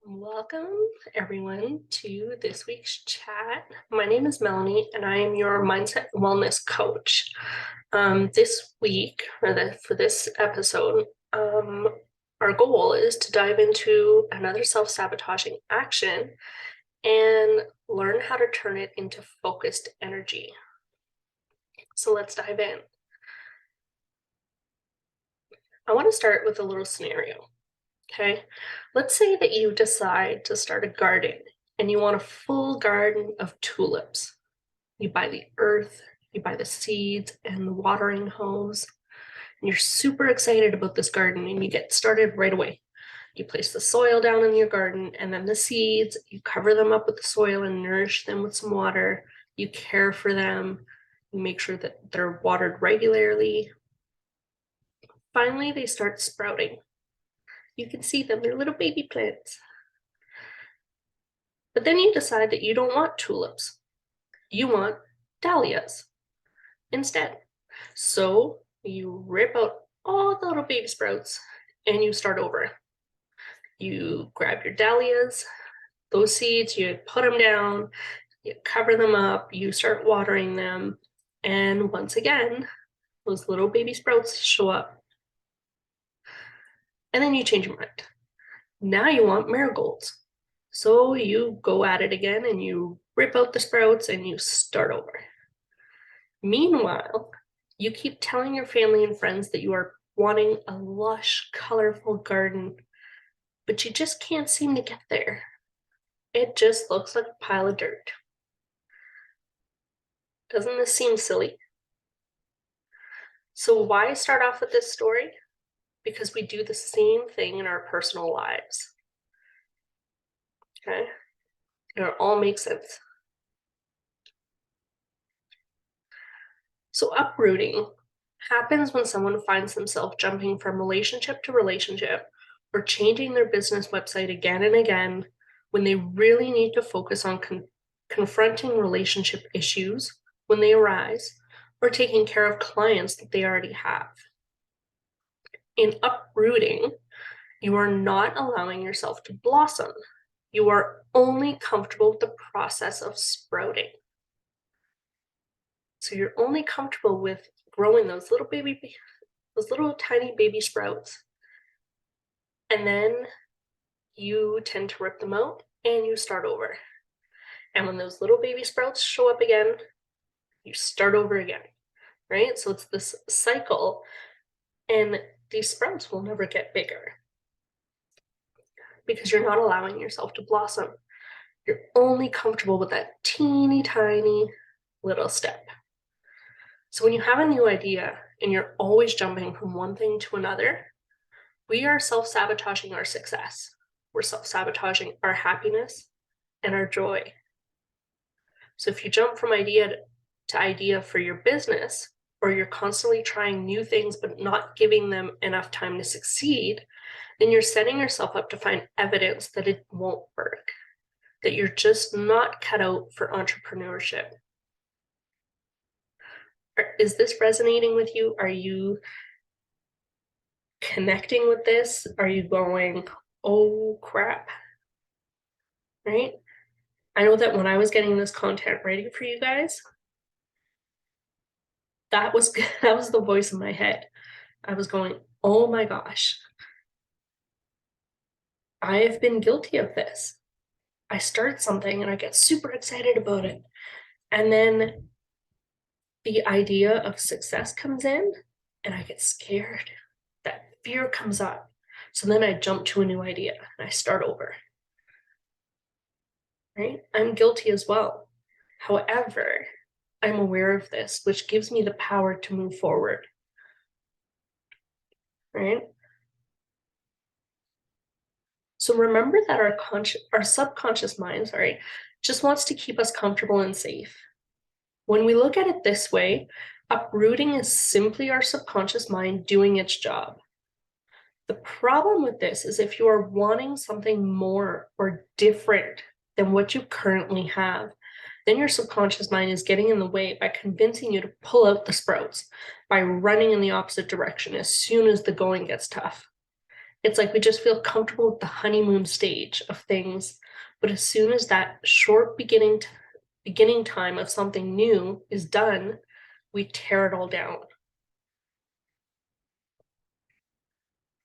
Welcome, everyone, to this week's chat. My name is Melanie, and I am your mindset wellness coach. This week, for this episode, our goal is to dive into another self-sabotaging action and learn how to turn it into focused energy. So let's dive in. I want to start with a little scenario. Okay, let's say that you decide to start a garden and you want a full garden of tulips. You buy the earth, you buy the seeds and the watering hose, and you're super excited about this garden and you get started right away. You place the soil down in your garden and then the seeds, you cover them up with the soil and nourish them with some water. You care for them, you make sure that they're watered regularly. Finally, they start sprouting. You can see them, they're little baby plants. But then you decide that you don't want tulips. You want dahlias instead. So you rip out all the little baby sprouts and you start over. You grab your dahlias, those seeds, you put them down, you cover them up, you start watering them. And once again, those little baby sprouts show up. And then you change your mind. Now you want marigolds. So you go at it again and you rip out the sprouts and you start over. Meanwhile, you keep telling your family and friends that you are wanting a lush, colorful garden, but you just can't seem to get there. It just looks like a pile of dirt. Doesn't this seem silly? So why start off with this story? Because we do the same thing in our personal lives. Okay? It all makes sense. So uprooting happens when someone finds themselves jumping from relationship to relationship or changing their business website again and again when they really need to focus on confronting relationship issues when they arise or taking care of clients that they already have. In uprooting, you are not allowing yourself to blossom. You are only comfortable with the process of sprouting. So you're only comfortable with growing those little tiny baby sprouts. And then you tend to rip them out and you start over. And when those little baby sprouts show up again, you start over again, right? So it's this cycle, and these sprouts will never get bigger because you're not allowing yourself to blossom. You're only comfortable with that teeny tiny little step. So when you have a new idea and you're always jumping from one thing to another, we are self-sabotaging our success. We're self-sabotaging our happiness and our joy. So if you jump from idea to idea for your business, or you're constantly trying new things but not giving them enough time to succeed, then you're setting yourself up to find evidence that it won't work, that you're just not cut out for entrepreneurship. Is this resonating with you? Are you connecting with this? Are you going, oh crap? Right? I know that when I was getting this content ready for you guys, that was the voice in my head. I was going, oh my gosh, I have been guilty of this. I start something and I get super excited about it. And then the idea of success comes in and I get scared. That fear comes up. So then I jump to a new idea and I start over. Right? I'm guilty as well. However, I'm aware of this, which gives me the power to move forward. Right? So remember that our subconscious mind, just wants to keep us comfortable and safe. When we look at it this way, uprooting is simply our subconscious mind doing its job. The problem with this is if you are wanting something more or different than what you currently have, then your subconscious mind is getting in the way by convincing you to pull out the sprouts, by running in the opposite direction as soon as the going gets tough. It's like we just feel comfortable with the honeymoon stage of things, but as soon as that short beginning time of something new is done, we tear it all down.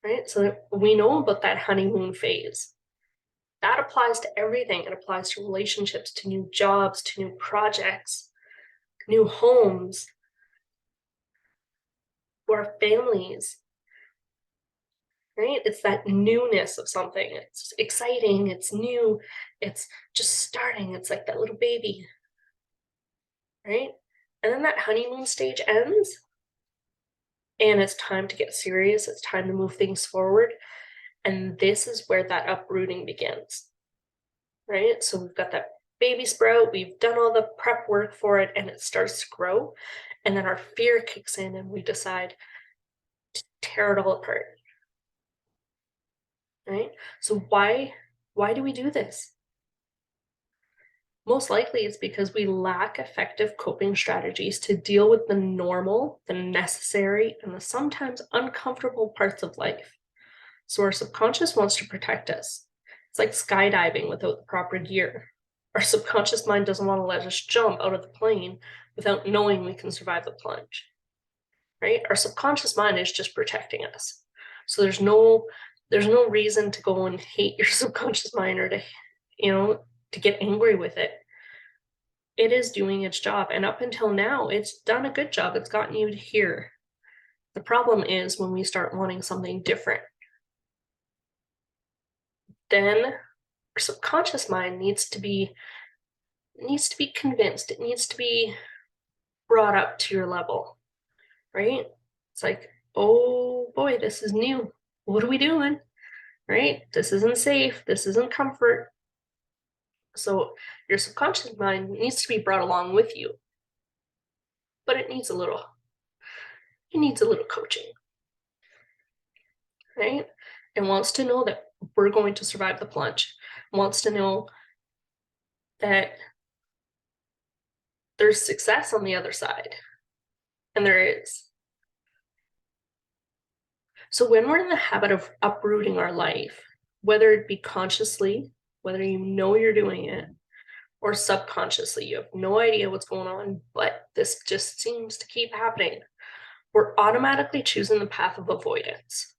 Right? So we know about that honeymoon phase. That applies to everything. It applies to relationships, to new jobs, to new projects, new homes, to our families. Right? It's that newness of something. It's exciting, it's new, it's just starting. It's like that little baby. Right? And then that honeymoon stage ends, and it's time to get serious. It's time to move things forward. And this is where that uprooting begins. Right? So we've got that baby sprout, we've done all the prep work for it, and it starts to grow. And then our fear kicks in, and we decide to tear it all apart. Right? So why do we do this? Most likely it's because we lack effective coping strategies to deal with the normal, the necessary, and the sometimes uncomfortable parts of life. So our subconscious wants to protect us. It's like skydiving without the proper gear. Our subconscious mind doesn't want to let us jump out of the plane without knowing we can survive the plunge. Right? Our subconscious mind is just protecting us. So there's no reason to go and hate your subconscious mind or to get angry with it. It is doing its job, and up until now it's done a good job. It's gotten you to here. The problem is when we start wanting something different. Then our subconscious mind needs to be convinced. It needs to be brought up to your level. Right? It's like, oh boy, this is new. What are we doing? Right? This isn't safe. This isn't comfort. So your subconscious mind needs to be brought along with you, but it needs a little coaching. Right? It wants to know that we're going to survive the plunge. It wants to know that there's success on the other side. And there is. So when we're in the habit of uprooting our life, whether it be consciously, whether you know you're doing it, or subconsciously, you have no idea what's going on, but this just seems to keep happening, we're automatically choosing the path of avoidance.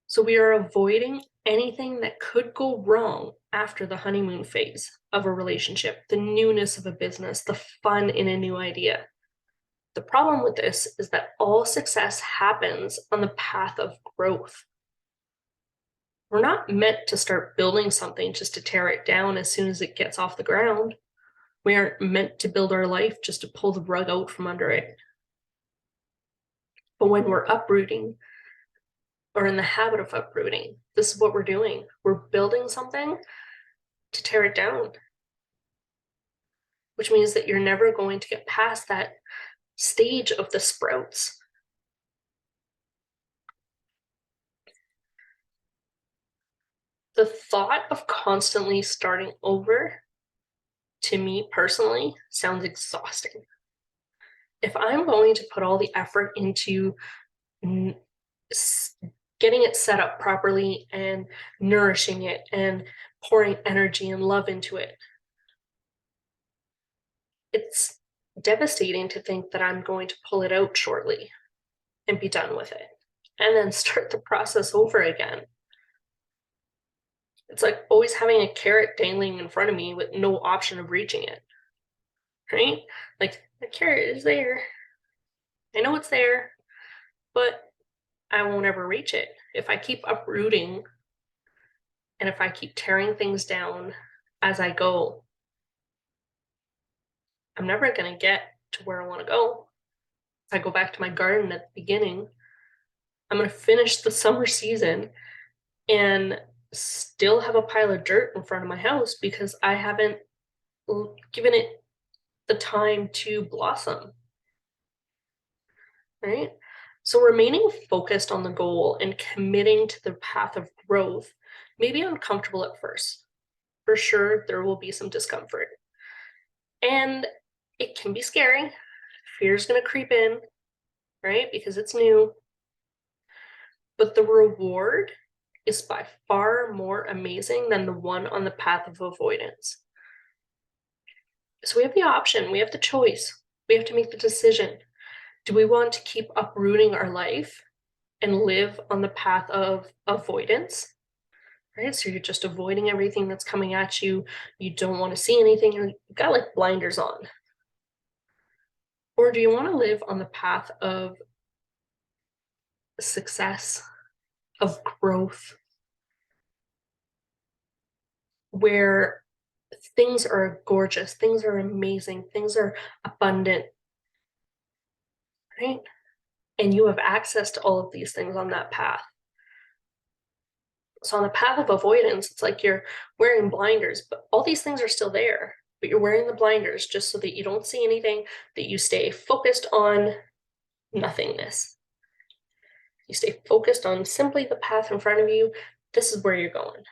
So we are avoiding anything that could go wrong after the honeymoon phase of a relationship, the newness of a business, the fun in a new idea. The problem with this is that all success happens on the path of growth. We're not meant to start building something just to tear it down as soon as it gets off the ground. We aren't meant to build our life just to pull the rug out from under it. But when we're uprooting, or in the habit of uprooting, this is what we're doing. We're building something to tear it down, which means that you're never going to get past that stage of the sprouts. The thought of constantly starting over, to me personally, sounds exhausting. If I'm going to put all the effort into getting it set up properly and nourishing it and pouring energy and love into it, it's devastating to think that I'm going to pull it out shortly and be done with it and then start the process over again. It's like always having a carrot dangling in front of me with no option of reaching it. Right? Like the carrot is there. I know it's there, but I won't ever reach it. If I keep uprooting and if I keep tearing things down as I go, I'm never going to get to where I want to go. If I go back to my garden at the beginning, I'm going to finish the summer season and still have a pile of dirt in front of my house because I haven't given it the time to blossom. Right? So remaining focused on the goal and committing to the path of growth may be uncomfortable at first. For sure, there will be some discomfort. And it can be scary. Fear is going to creep in, right? Because it's new. but the reward is by far more amazing than the one on the path of avoidance. So we have the option, we have the choice, we have to make the decision. Do we want to keep uprooting our life and live on the path of avoidance? Right? So you're just avoiding everything that's coming at you. You don't want to see anything. You've got like blinders on. Or do you want to live on the path of success, of growth, where things are gorgeous, things are amazing, things are abundant, right? And you have access to all of these things on that path. So on the path of avoidance, it's like you're wearing blinders, but all these things are still there, but you're wearing the blinders just so that you don't see anything, that you stay focused on nothingness. You stay focused on simply the path in front of you. This is where you're going.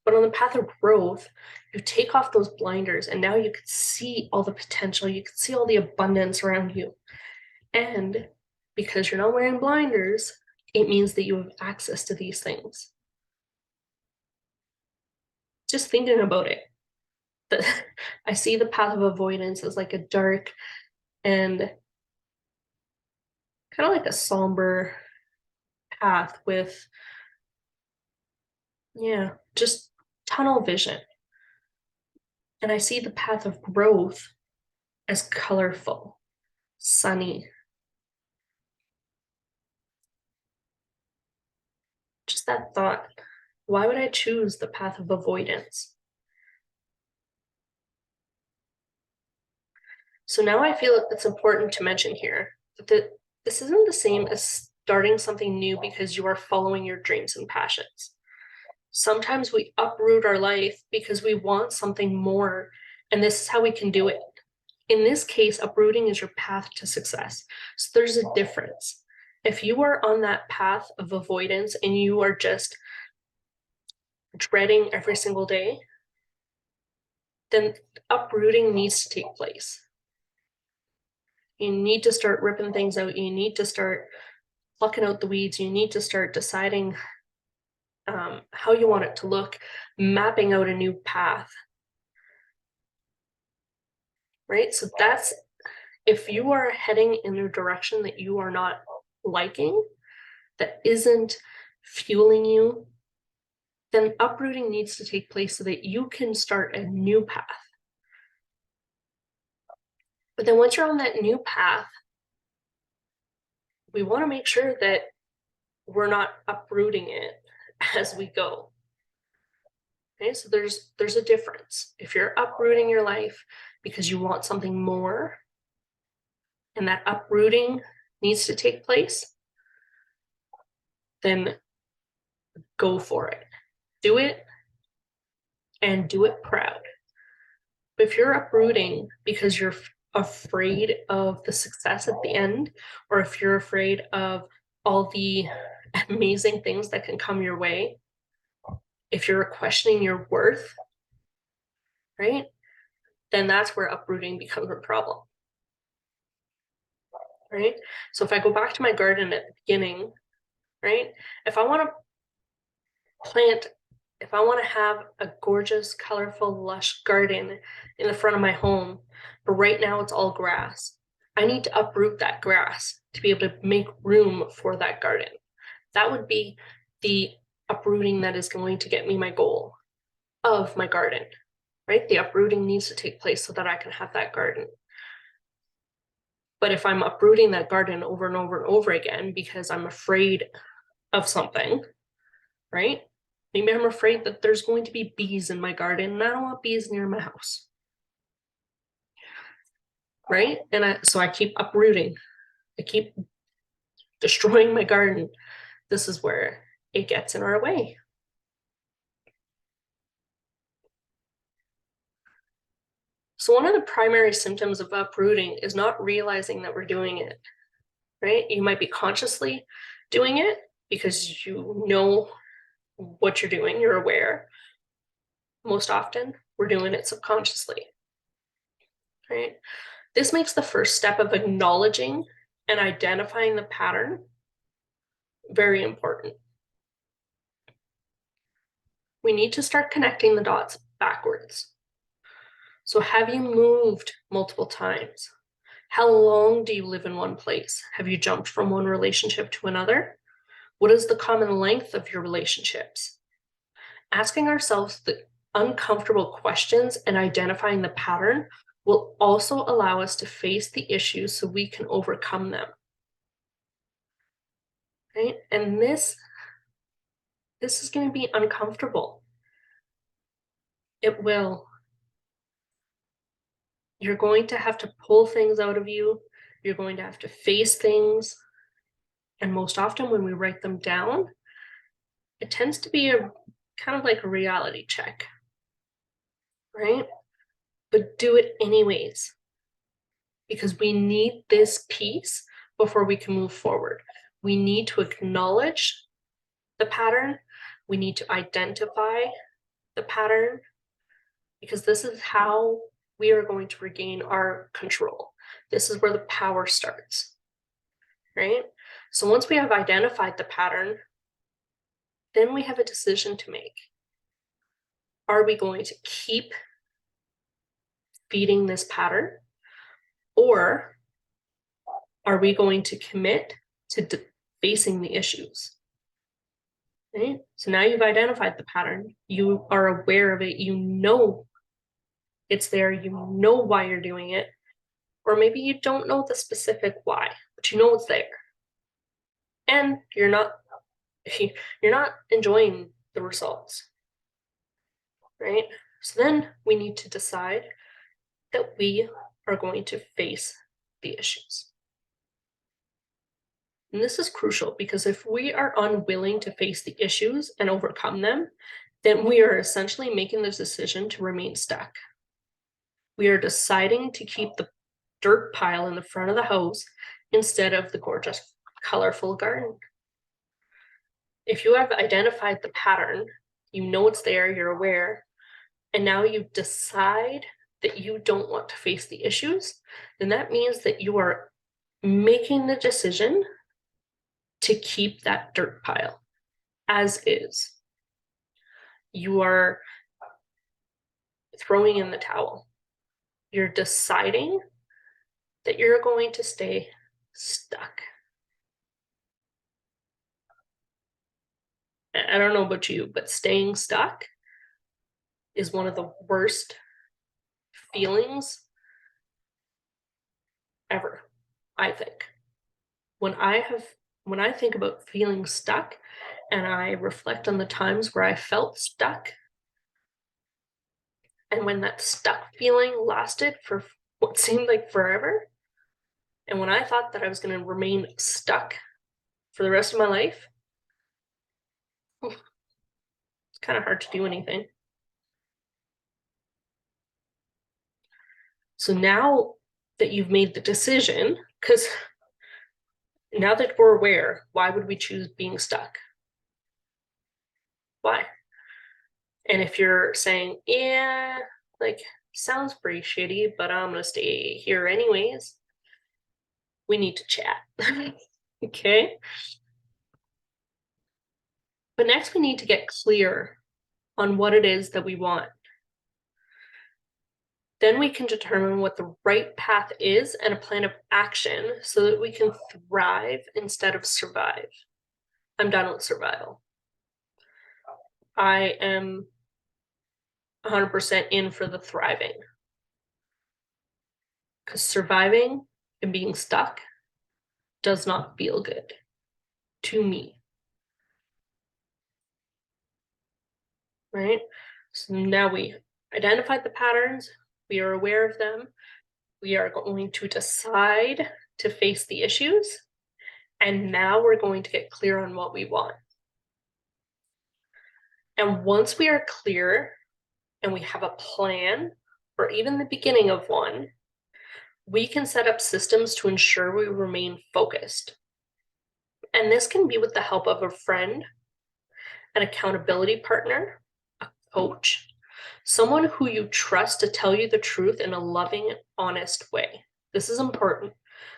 But on the path of growth, you take off those blinders and now you can see all the potential. You can see all the abundance around you. And because you're not wearing blinders, it means that you have access to these things. Just thinking about it, that I see the path of avoidance as like a dark and kind of like a somber path with, yeah, just tunnel vision. And I see the path of growth as colorful, sunny. Just that thought. Why would I choose the path of avoidance? So now I feel it's important to mention here that this isn't the same as starting something new because you are following your dreams and passions. Sometimes we uproot our life because we want something more, and this is how we can do it. In this case, uprooting is your path to success. So there's a difference. If you are on that path of avoidance and you are just dreading every single day, then uprooting needs to take place. You need to start ripping things out. You need to start plucking out the weeds. You need to start deciding how you want it to look, mapping out a new path, right? So that's, if you are heading in a direction that you are not liking, that isn't fueling you, then uprooting needs to take place so that you can start a new path. But then once you're on that new path, we want to make sure that we're not uprooting it as we go. Okay, so there's a difference. If you're uprooting your life because you want something more, and that uprooting needs to take place, then go for it. Do it, and do it proud. But if you're uprooting because you're afraid of the success at the end, or if you're afraid of all the amazing things that can come your way, if you're questioning your worth, right, then that's where uprooting becomes a problem, right? So if I go back to my garden at the beginning, right, if I want to plant, if I want to have a gorgeous, colorful, lush garden in the front of my home, but right now it's all grass, I need to uproot that grass to be able to make room for that garden. That would be the uprooting that is going to get me my goal of my garden, right? The uprooting needs to take place so that I can have that garden. But if I'm uprooting that garden over and over and over again because I'm afraid of something, right? Maybe I'm afraid that there's going to be bees in my garden and I don't want bees near my house, right? And so I keep uprooting. I keep destroying my garden. This is where it gets in our way. So one of the primary symptoms of uprooting is not realizing that we're doing it, right? You might be consciously doing it because you know what you're doing, you're aware. Most often, we're doing it subconsciously, right? This makes the first step of acknowledging and identifying the pattern very important. we need to start connecting the dots backwards. So have you moved multiple times? How long do you live in one place? Have you jumped from one relationship to another? What is the common length of your relationships? Asking ourselves the uncomfortable questions and identifying the pattern will also allow us to face the issues so we can overcome them. Right? And this is going to be uncomfortable. It will. You're going to have to pull things out of you. You're going to have to face things. And most often when we write them down, it tends to be a kind of like a reality check, right? But do it anyways, because we need this piece before we can move forward. We need to acknowledge the pattern. We need to identify the pattern, because this is how we are going to regain our control. This is where the power starts, right? So once we have identified the pattern, then we have a decision to make. Are we going to keep feeding this pattern, or are we going to commit to facing the issues? Right? So now you've identified the pattern, you are aware of it, you know it's there, you know why you're doing it, or maybe you don't know the specific why, but you know it's there. And you're not enjoying the results, right? So then we need to decide that we are going to face the issues. And this is crucial, because if we are unwilling to face the issues and overcome them, then we are essentially making the decision to remain stuck. We are deciding to keep the dirt pile in the front of the house instead of the gorgeous, colorful garden. If you have identified the pattern, you know it's there, you're aware, and now you decide that you don't want to face the issues, then that means that you are making the decision to keep that dirt pile as is. You are throwing in the towel. You're deciding that you're going to stay stuck. I don't know about you, but staying stuck is one of the worst feelings ever, I think. When I think about feeling stuck and I reflect on the times where I felt stuck, and when that stuck feeling lasted for what seemed like forever, and when I thought that I was going to remain stuck for the rest of my life, it's kind of hard to do anything. So now that you've made the decision, because now that we're aware, why would we choose being stuck? Why? And if you're saying, yeah, like, sounds pretty shitty, but I'm going to stay here anyways, we need to chat. Okay? But next, we need to get clear on what it is that we want. Then we can determine what the right path is and a plan of action so that we can thrive instead of survive. I'm done with survival. I am 100% in for the thriving. Because surviving and being stuck does not feel good to me. Right? So now we identified the patterns, we are aware of them, we are going to decide to face the issues, and now we're going to get clear on what we want. And once we are clear and we have a plan, or even the beginning of one, we can set up systems to ensure we remain focused. And this can be with the help of a friend, an accountability partner, a coach, someone who you trust to tell you the truth in a loving, honest way. This is important.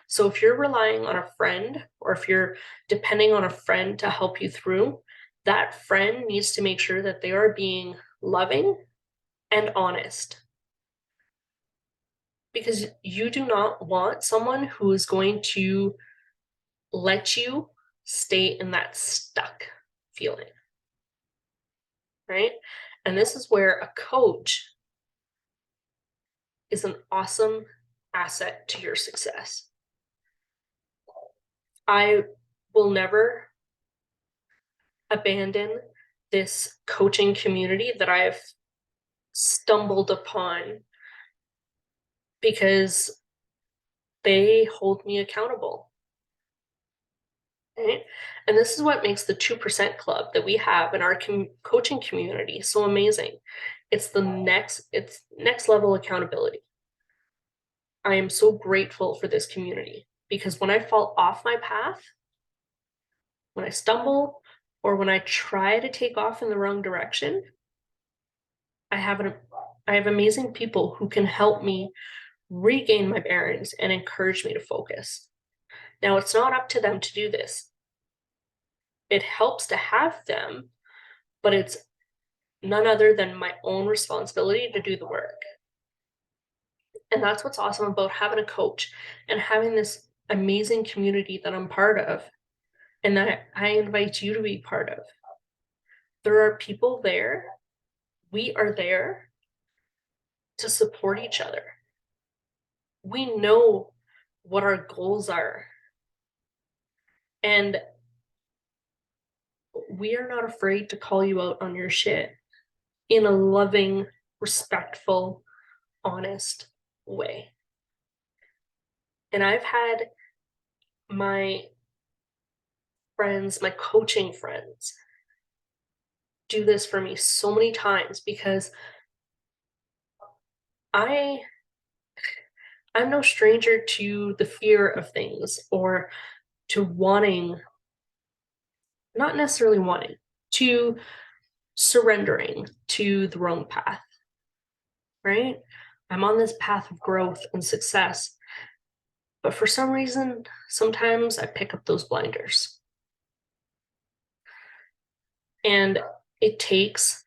So if you're relying on a friend, or if you're depending on a friend to help you through, that friend needs to make sure that they are being loving and honest, because you do not want someone who is going to let you stay in that stuck feeling, right? And this is where a coach is an awesome asset to your success. I will never abandon this coaching community that I've stumbled upon, because they hold me accountable. Right? And this is what makes the 2% club that we have in our coaching community so amazing. It's next level accountability. I am so grateful for this community, because when I fall off my path, when I stumble, or when I try to take off in the wrong direction, I have amazing people who can help me regain my bearings and encourage me to focus. Now, it's not up to them to do this. It helps to have them, but it's none other than my own responsibility to do the work. And that's what's awesome about having a coach and having this amazing community that I'm part of, and that I invite you to be part of. There are people there. We are there to support each other. We know what our goals are, and we are not afraid to call you out on your shit in a loving, respectful, honest way. And I've had my friends, my coaching friends, do this for me so many times, because I'm no stranger to the fear of things, or to wanting, not necessarily wanting, to surrendering to the wrong path, right? I'm on this path of growth and success, but for some reason, sometimes I pick up those blinders. And it takes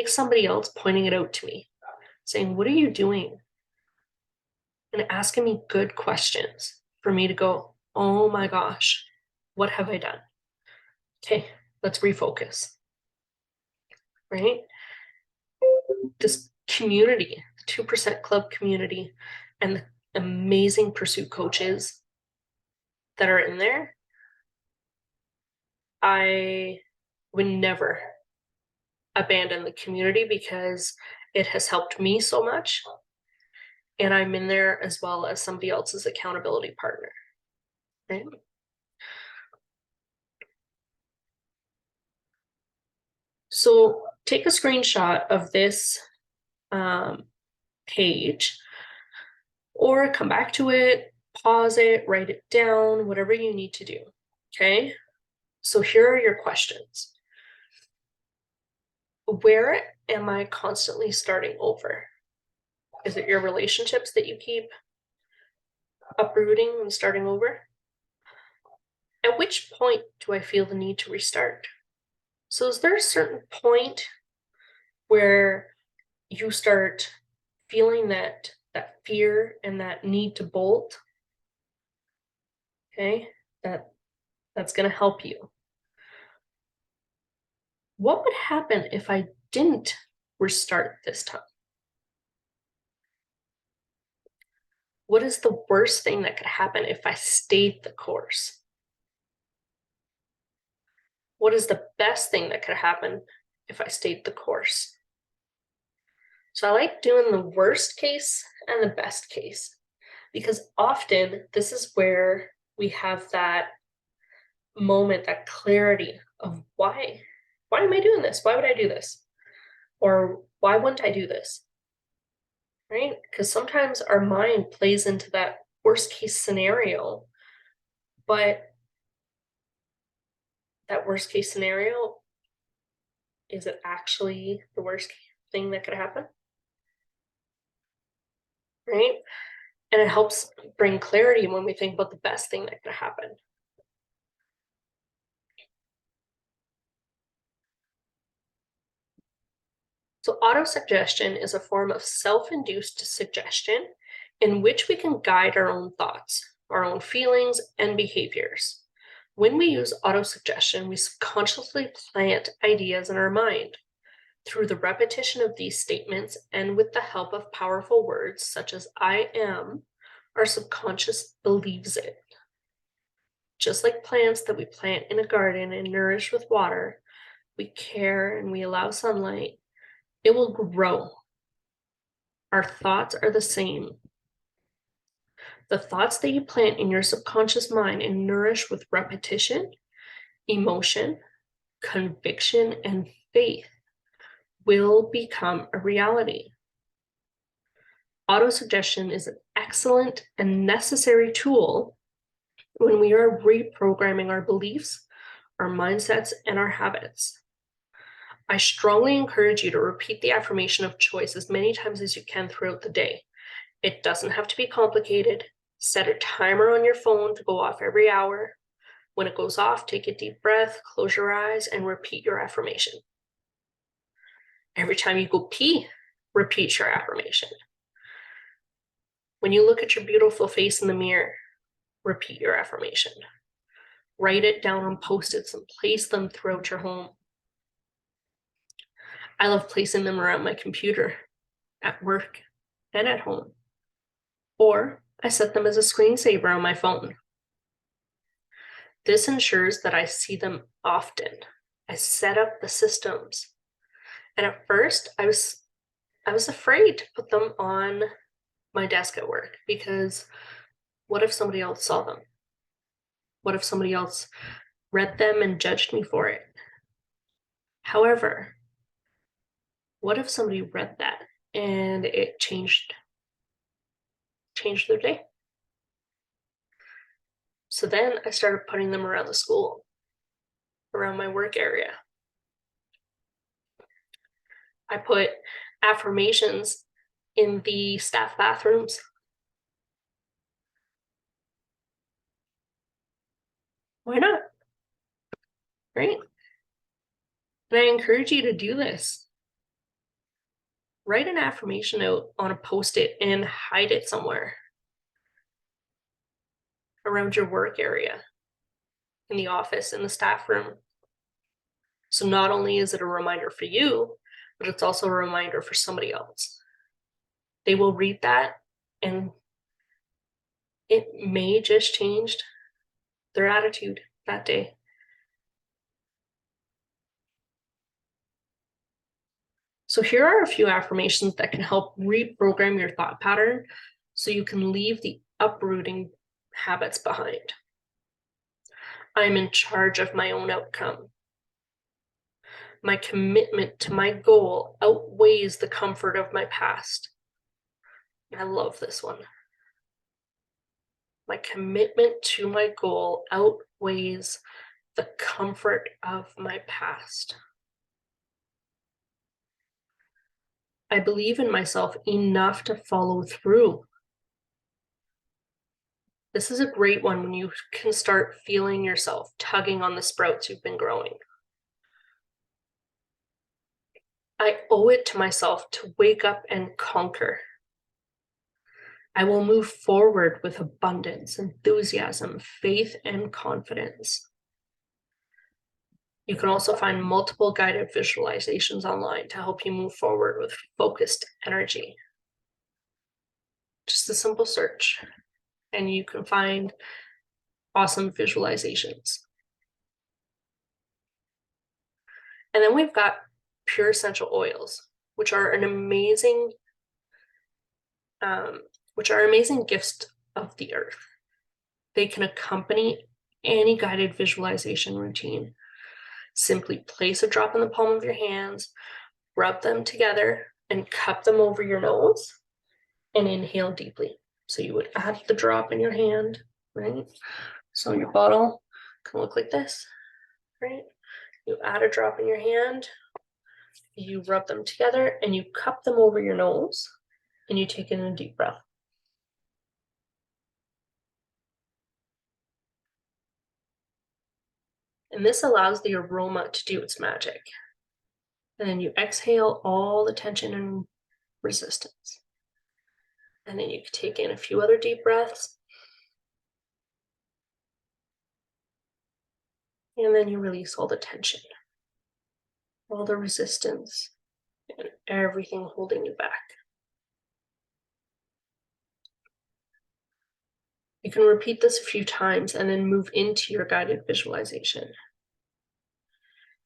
somebody else pointing it out to me, saying, "What are you doing?" And asking me good questions for me to go, "Oh my gosh, what have I done? Okay, let's refocus." Right? This community, the 2% club community, and the amazing pursuit coaches that are in there, I would never abandon the community, because it has helped me so much. And I'm in there as well as somebody else's accountability partner. Right? So take a screenshot of this page, or come back to it, pause it, write it down, whatever you need to do. Okay? So here are your questions. Where am I constantly starting over? Is it your relationships that you keep uprooting and starting over? At which point do I feel the need to restart? So is there a certain point where you start feeling that fear and that need to bolt? Okay, that's going to help you. What would happen if I didn't restart this time? What is the worst thing that could happen if I stayed the course? What is the best thing that could happen if I stayed the course? So I like doing the worst case and the best case, because often this is where we have that moment, that clarity of why am I doing this? Why would I do this? Or why wouldn't I do this? Right? Because sometimes our mind plays into that worst case scenario, but that worst case scenario, is it actually the worst thing that could happen? Right? And it helps bring clarity when we think about the best thing that could happen. So autosuggestion is a form of self-induced suggestion in which we can guide our own thoughts, our own feelings, and behaviors. When we use autosuggestion, we subconsciously plant ideas in our mind. Through the repetition of these statements and with the help of powerful words such as I am, our subconscious believes it. Just like plants that we plant in a garden and nourish with water, we care and we allow sunlight, it will grow. Our thoughts are the same. The thoughts that you plant in your subconscious mind and nourish with repetition, emotion, conviction, and faith will become a reality. Autosuggestion is an excellent and necessary tool when we are reprogramming our beliefs, our mindsets, and our habits. I strongly encourage you to repeat the affirmation of choice as many times as you can throughout the day. It doesn't have to be complicated. Set a timer on your phone to go off every hour. When it goes off, take a deep breath, close your eyes, and repeat your affirmation. Every time you go pee, repeat your affirmation. When you look at your beautiful face in the mirror, repeat your affirmation. Write it down on Post-its and place them throughout your home. I love placing them around my computer, at work, and at home. Or I set them as a screensaver on my phone. This ensures that I see them often. I set up the systems. And at first, I was afraid to put them on my desk at work because what if somebody else saw them? What if somebody else read them and judged me for it? However, what if somebody read that and it changed their day? So then I started putting them around the school, around my work area. I put affirmations in the staff bathrooms. Why not? Right? And I encourage you to do this. Write an affirmation out on a Post-it and hide it somewhere around your work area, in the office, in the staff room. So not only is it a reminder for you, but it's also a reminder for somebody else. They will read that and it may just change their attitude that day. So here are a few affirmations that can help reprogram your thought pattern so you can leave the uprooting habits behind. I'm in charge of my own outcome. My commitment to my goal outweighs the comfort of my past. I love this one. My commitment to my goal outweighs the comfort of my past. I believe in myself enough to follow through. This is a great one when you can start feeling yourself tugging on the sprouts you've been growing. I owe it to myself to wake up and conquer. I will move forward with abundance, enthusiasm, faith, and confidence. You can also find multiple guided visualizations online to help you move forward with focused energy. Just a simple search, and you can find awesome visualizations. And then we've got pure essential oils, which are amazing gifts of the earth. They can accompany any guided visualization routine. Simply place a drop in the palm of your hands, rub them together, and cup them over your nose and inhale deeply. So you would add the drop in your hand, right? So your bottle can look like this, right? You add a drop in your hand, you rub them together, and you cup them over your nose, and you take in a deep breath. And this allows the aroma to do its magic. And then you exhale all the tension and resistance. And then you can take in a few other deep breaths. And then you release all the tension, all the resistance, and everything holding you back. You can repeat this a few times and then move into your guided visualization.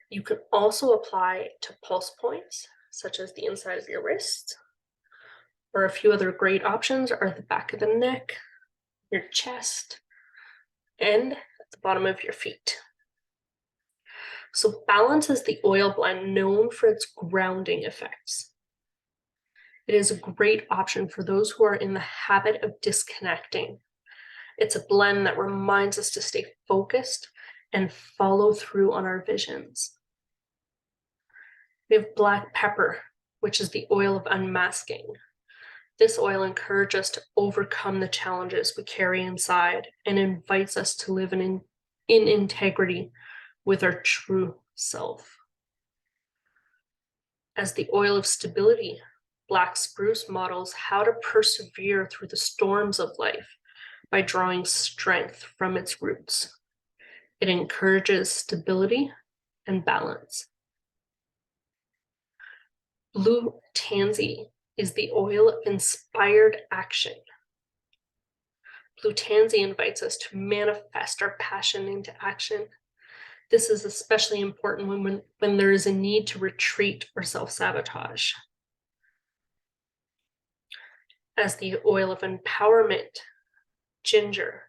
You can also apply to pulse points, such as the inside of your wrist, or a few other great options are the back of the neck, your chest, and at the bottom of your feet. So balance is the oil blend known for its grounding effects. It is a great option for those who are in the habit of disconnecting. It's a blend that reminds us to stay focused and follow through on our visions. We have black pepper, which is the oil of unmasking. This oil encourages us to overcome the challenges we carry inside and invites us to live in integrity with our true self. As the oil of stability, black spruce models how to persevere through the storms of life by drawing strength from its roots. It encourages stability and balance. Blue tansy is the oil of inspired action. Blue tansy invites us to manifest our passion into action. This is especially important when there is a need to retreat or self-sabotage. As the oil of empowerment, ginger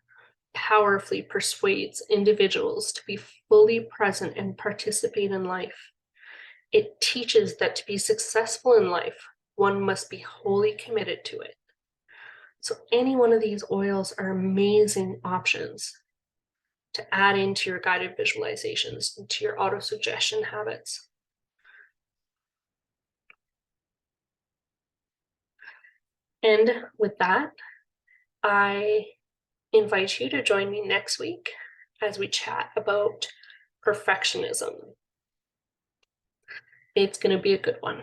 powerfully persuades individuals to be fully present and participate in life. It teaches that to be successful in life, one must be wholly committed to it. So any one of these oils are amazing options to add into your guided visualizations, into your auto-suggestion habits. And with that, I invite you to join me next week as we chat about perfectionism. It's going to be a good one.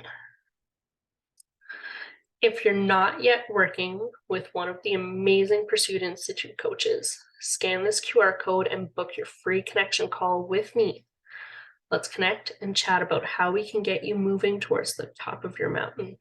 If you're not yet working with one of the amazing Pursuit Institute coaches, scan this QR code and book your free connection call with me. Let's connect and chat about how we can get you moving towards the top of your mountain.